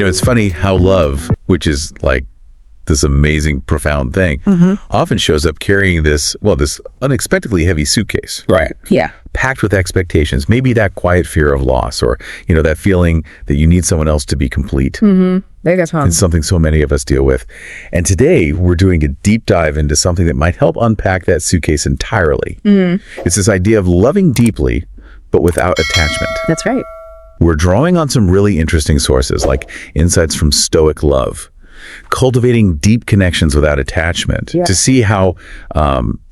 It's funny how love, which is like this amazing, profound thing, often shows up carrying this unexpectedly heavy suitcase. Right. Yeah. Packed with expectations, maybe that quiet fear of loss, or, that feeling that you need someone else to be complete. It's something so many of us deal with. And today we're doing a deep dive into something that might help unpack that suitcase entirely. It's this idea of loving deeply, but without attachment. That's right. We're drawing on some really interesting sources, like insights from Stoic love, cultivating deep connections without attachment, to see how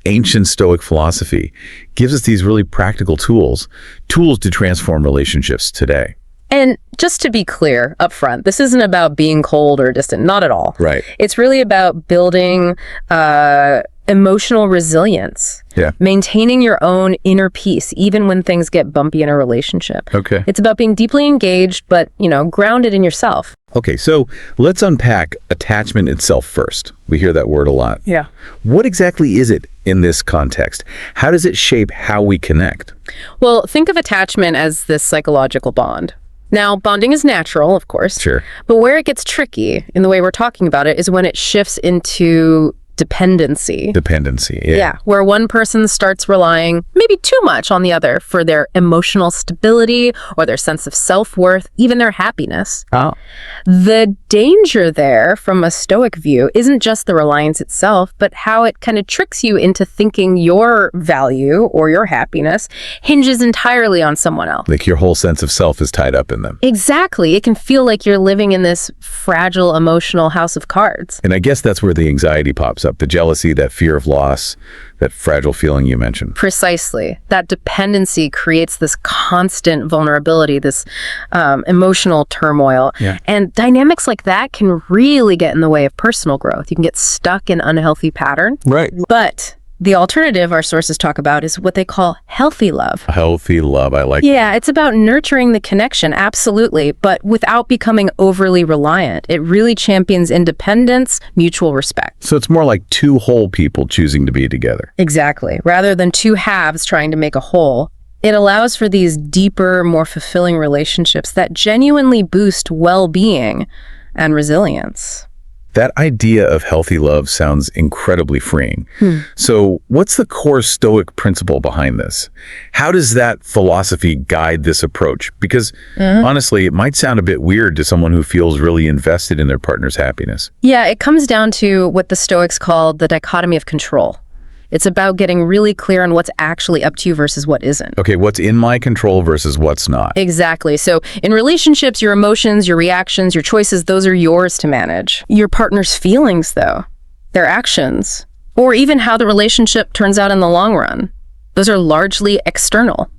ancient Stoic philosophy gives us these really practical tools to transform relationships today. And just to be clear up front, this isn't about being cold or distant, not at all. Right. It's really about building emotional resilience, maintaining your own inner peace, even when things get bumpy in a relationship. Okay. It's about being deeply engaged, but, grounded in yourself. Okay, so let's unpack attachment itself first. We hear that word a lot. Yeah. What exactly is it in this context? How does it shape how we connect? Well, think of attachment as this psychological bond. Now, bonding is natural, of course. Sure. But where it gets tricky in the way we're talking about it is when it shifts into dependency. Yeah. Where one person starts relying maybe too much on the other for their emotional stability or their sense of self-worth, even their happiness. Oh. The danger there, from a Stoic view, isn't just the reliance itself, but how it kind of tricks you into thinking your value or your happiness hinges entirely on someone else. Like your whole sense of self is tied up in them. Exactly. It can feel like you're living in this fragile emotional house of cards. And I guess that's where the anxiety pops up, the jealousy, that fear of loss, that fragile feeling you mentioned. Precisely. That dependency creates this constant vulnerability, this emotional turmoil. Yeah. And dynamics like that can really get in the way of personal growth. You can get stuck in unhealthy pattern. Right. But the alternative our sources talk about is what they call healthy love. Healthy love, I like. Yeah, it's about nurturing the connection, absolutely, but without becoming overly reliant. It really champions independence, mutual respect. So it's more like two whole people choosing to be together. Exactly. Rather than two halves trying to make a whole, it allows for these deeper, more fulfilling relationships that genuinely boost well-being and resilience. That idea of healthy love sounds incredibly freeing. So what's the core Stoic principle behind this? How does that philosophy guide this approach? Because honestly, it might sound a bit weird to someone who feels really invested in their partner's happiness. Yeah, it comes down to what the Stoics call the dichotomy of control. It's about getting really clear on what's actually up to you versus what isn't. Okay, what's in my control versus what's not. Exactly. So in relationships, your emotions, your reactions, your choices, those are yours to manage. Your partner's feelings, though, their actions, or even how the relationship turns out in the long run, those are largely external,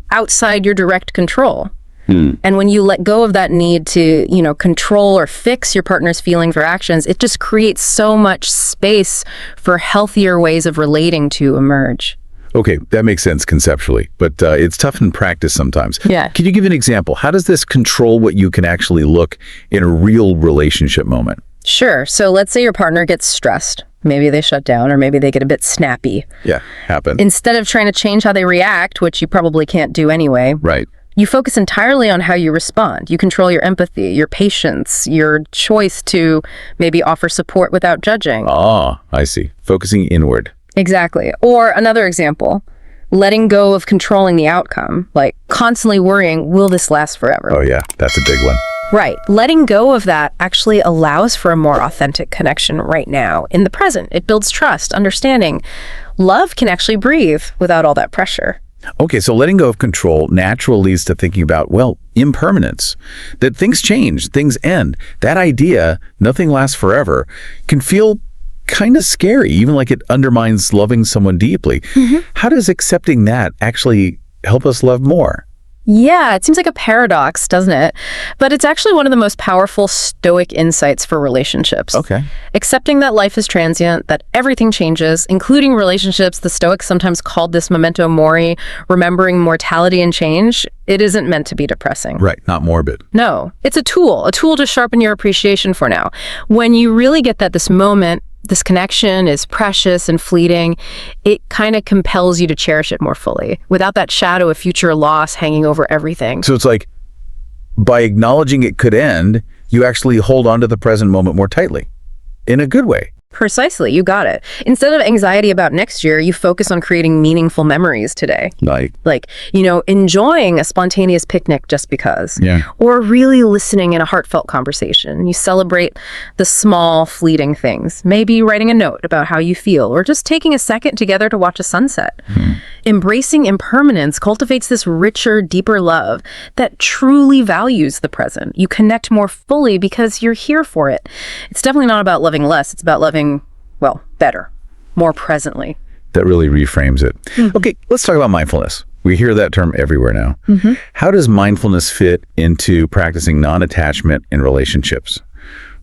outside your direct control. And when you let go of that need to, control or fix your partner's feelings or actions, it just creates so much space for healthier ways of relating to emerge. Okay, that makes sense conceptually, but it's tough in practice sometimes. Yeah. Can you give an example? How does this control what you can actually look in a real relationship moment? Sure. So let's say your partner gets stressed. Maybe they shut down, or maybe they get a bit snappy. Yeah, happen. Instead of trying to change how they react, which you probably can't do anyway. Right. You focus entirely on how you respond. You control your empathy, your patience, your choice to maybe offer support without judging. Ah, I see. Focusing inward. Exactly. Or another example, letting go of controlling the outcome, like constantly worrying, will this last forever? Oh yeah, that's a big one. Right. Letting go of that actually allows for a more authentic connection right now, in the present. It builds trust, understanding. Love can actually breathe without all that pressure. Okay, so letting go of control naturally leads to thinking about, impermanence. That things change, things end. That idea, nothing lasts forever, can feel kind of scary, even like it undermines loving someone deeply. How does accepting that actually help us love more? Yeah, it seems like a paradox, doesn't it? But it's actually one of the most powerful Stoic insights for relationships. Okay. Accepting that life is transient, that everything changes, including relationships. The Stoics sometimes called this memento mori, remembering mortality and change. It isn't meant to be depressing. Right, not morbid. No, it's a tool to sharpen your appreciation for now. When you really get that this moment, this connection is precious and fleeting, it kind of compels you to cherish it more fully, without that shadow of future loss hanging over everything. So it's like, by acknowledging it could end, You actually hold on to the present moment more tightly, in a good way. Precisely, you got it. Instead of anxiety about next year, you focus on creating meaningful memories today. Like, enjoying a spontaneous picnic just because. Yeah. Or really listening in a heartfelt conversation. You celebrate the small, fleeting things. Maybe writing a note about how you feel, or just taking a second together to watch a sunset. Embracing impermanence cultivates this richer, deeper love that truly values the present. You connect more fully because you're here for it. It's definitely not about loving less. It's about loving, well, better, more presently. That really reframes it. Okay, let's talk about mindfulness. We hear that term everywhere now. How does mindfulness fit into practicing non-attachment in relationships?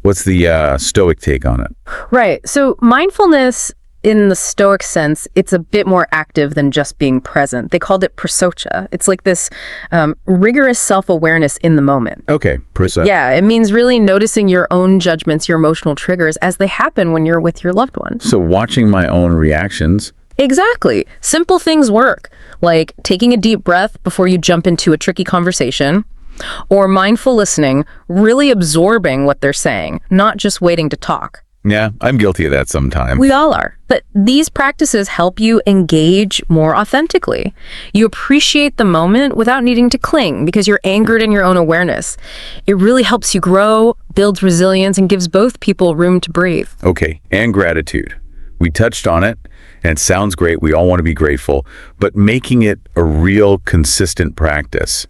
What's the Stoic take on it? Right. So mindfulness, in the Stoic sense, it's a bit more active than just being present. They called it prosocia. It's like this rigorous self-awareness in the moment. Okay, prosocia. Yeah, it means really noticing your own judgments, your emotional triggers as they happen when you're with your loved one. So watching my own reactions. Exactly. Simple things work, like taking a deep breath before you jump into a tricky conversation, or mindful listening, really absorbing what they're saying, not just waiting to talk. Yeah, I'm guilty of that sometimes. We all are. But these practices help you engage more authentically. You appreciate the moment without needing to cling because you're anchored in your own awareness. It really helps you grow, builds resilience, and gives both people room to breathe. Okay, and gratitude. We touched on it, and it sounds great. We all want to be grateful, but making it a real, consistent practice.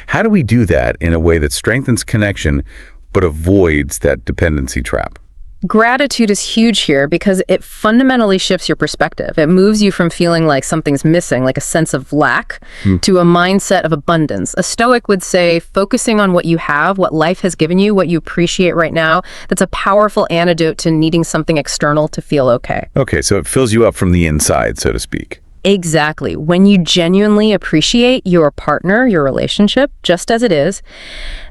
How do we do that in a way that strengthens connection but avoids that dependency trap? Gratitude is huge here because it fundamentally shifts your perspective. It moves you from feeling like something's missing, like a sense of lack, to a mindset of abundance. A Stoic would say focusing on what you have, what life has given you, what you appreciate right now, that's a powerful antidote to needing something external to feel okay. Okay, so it fills you up from the inside, so to speak. Exactly. When you genuinely appreciate your partner, your relationship, just as it is,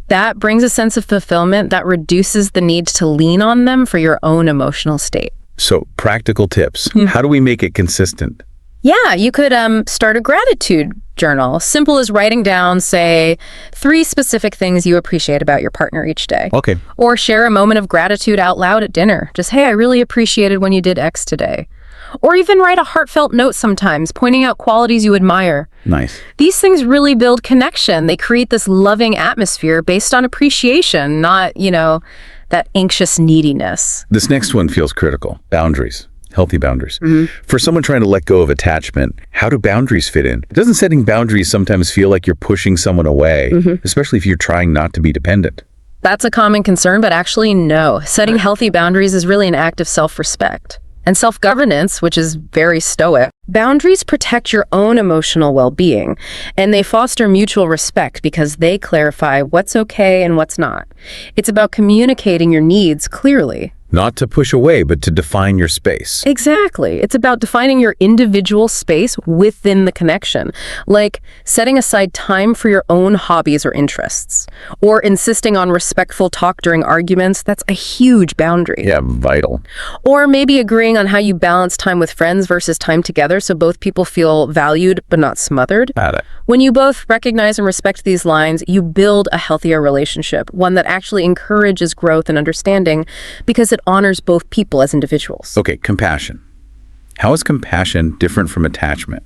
that brings a sense of fulfillment that reduces the need to lean on them for your own emotional state. So, practical tips. How do we make it consistent? Yeah, you could start a gratitude journal. Simple as writing down, say, 3 specific things you appreciate about your partner each day. Okay. Or share a moment of gratitude out loud at dinner. Just, hey, I really appreciated when you did X today. Or even write a heartfelt note sometimes, pointing out qualities you admire. Nice. These things really build connection. They create this loving atmosphere based on appreciation, not, that anxious neediness. This next one feels critical. Boundaries. Healthy boundaries. For someone trying to let go of attachment, how do boundaries fit in? Doesn't setting boundaries sometimes feel like you're pushing someone away, especially if you're trying not to be dependent? That's a common concern, but actually no. Setting healthy boundaries is really an act of self-respect. And self-governance, which is very Stoic. Boundaries protect your own emotional well-being, and they foster mutual respect because they clarify what's okay and what's not. It's about communicating your needs clearly. Not to push away, but to define your space. Exactly. It's about defining your individual space within the connection, like setting aside time for your own hobbies or interests, or insisting on respectful talk during arguments. That's a huge boundary. Yeah, vital. Or maybe agreeing on how you balance time with friends versus time together so both people feel valued but not smothered. Got it. When you both recognize and respect these lines, you build a healthier relationship, one that actually encourages growth and understanding because it honors both people as individuals. Okay, compassion. How is compassion different from attachment?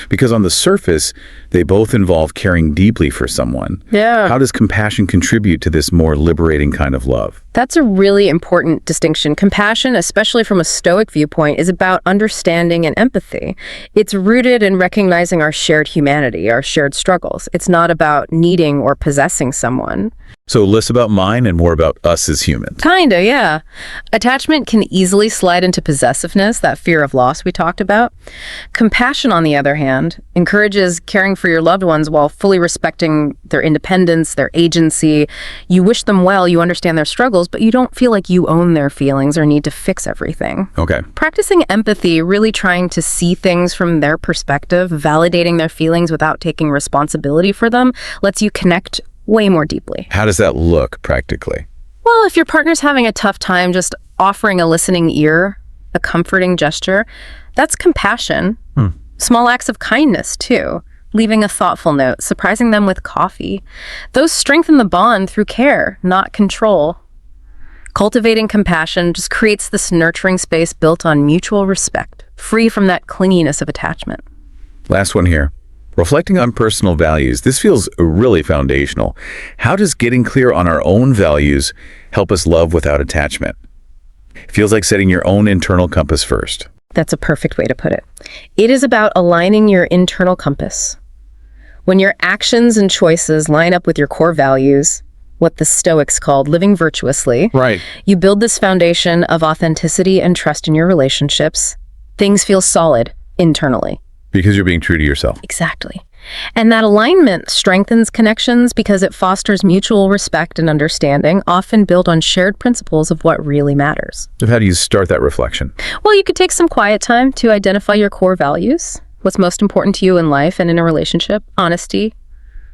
Because on the surface, they both involve caring deeply for someone. Yeah. How does compassion contribute to this more liberating kind of love? That's a really important distinction. Compassion, especially from a Stoic viewpoint, is about understanding and empathy. It's rooted in recognizing our shared humanity, our shared struggles. It's not about needing or possessing someone. So less about mine and more about us as humans. Kinda, yeah. Attachment can easily slide into possessiveness, that fear of loss we talked about. Compassion, on the other hand, encourages caring for your loved ones while fully respecting their independence, their agency. You wish them well, you understand their struggles, but you don't feel like you own their feelings or need to fix everything. Okay. Practicing empathy, really trying to see things from their perspective, validating their feelings without taking responsibility for them, lets you connect way more deeply. How does that look practically? Well, if your partner's having a tough time, just offering a listening ear, a comforting gesture, that's compassion. Small acts of kindness, too. Leaving a thoughtful note, surprising them with coffee. Those strengthen the bond through care, not control. Cultivating compassion just creates this nurturing space built on mutual respect, free from that clinginess of attachment. Last one here. Reflecting on personal values. This feels really foundational. How does getting clear on our own values help us love without attachment? It feels like setting your own internal compass first. That's a perfect way to put it. It is about aligning your internal compass. When your actions and choices line up with your core values, what the Stoics called living virtuously, Right. you build this foundation of authenticity and trust in your relationships. Things feel solid internally. Because you're being true to yourself. Exactly. And that alignment strengthens connections because it fosters mutual respect and understanding, often built on shared principles of what really matters. So how do you start that reflection? Well, you could take some quiet time to identify your core values, what's most important to you in life and in a relationship: honesty,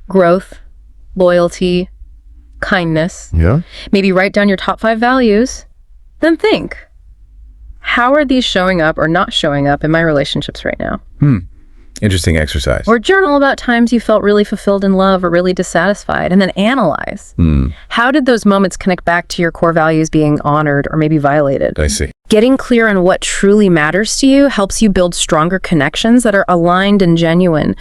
growth, loyalty, kindness. Yeah. Maybe write down your top 5 values. Then think, how are these showing up or not showing up in my relationships right now? Interesting exercise. Or journal about times you felt really fulfilled in love or really dissatisfied, and then analyze. How did those moments connect back to your core values being honored or maybe violated? I see. Getting clear on what truly matters to you helps you build stronger connections that are aligned and genuine,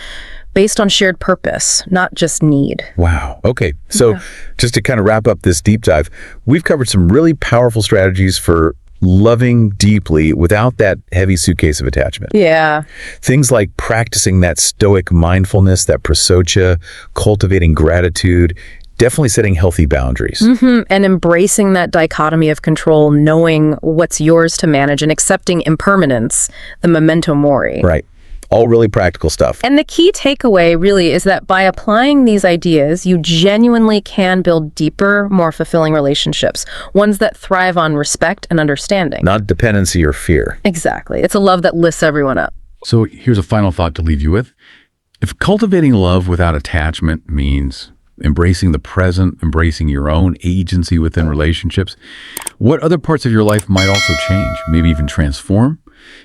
based on shared purpose, not just need. Wow. Okay. So just to kind of wrap up this deep dive, we've covered some really powerful strategies for loving deeply without that heavy suitcase of attachment. Yeah. Things like practicing that Stoic mindfulness, that prosocia, cultivating gratitude, definitely setting healthy boundaries. And embracing that dichotomy of control, knowing what's yours to manage and accepting impermanence, the memento mori. Right. All really practical stuff. And the key takeaway really is that by applying these ideas, you genuinely can build deeper, more fulfilling relationships, ones that thrive on respect and understanding. Not dependency or fear. Exactly. It's a love that lifts everyone up. So here's a final thought to leave you with. If cultivating love without attachment means embracing the present, embracing your own agency within relationships, what other parts of your life might also change, maybe even transform?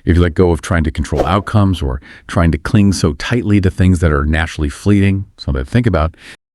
If you let go of trying to control outcomes or trying to cling so tightly to things that are naturally fleeting, something to think about.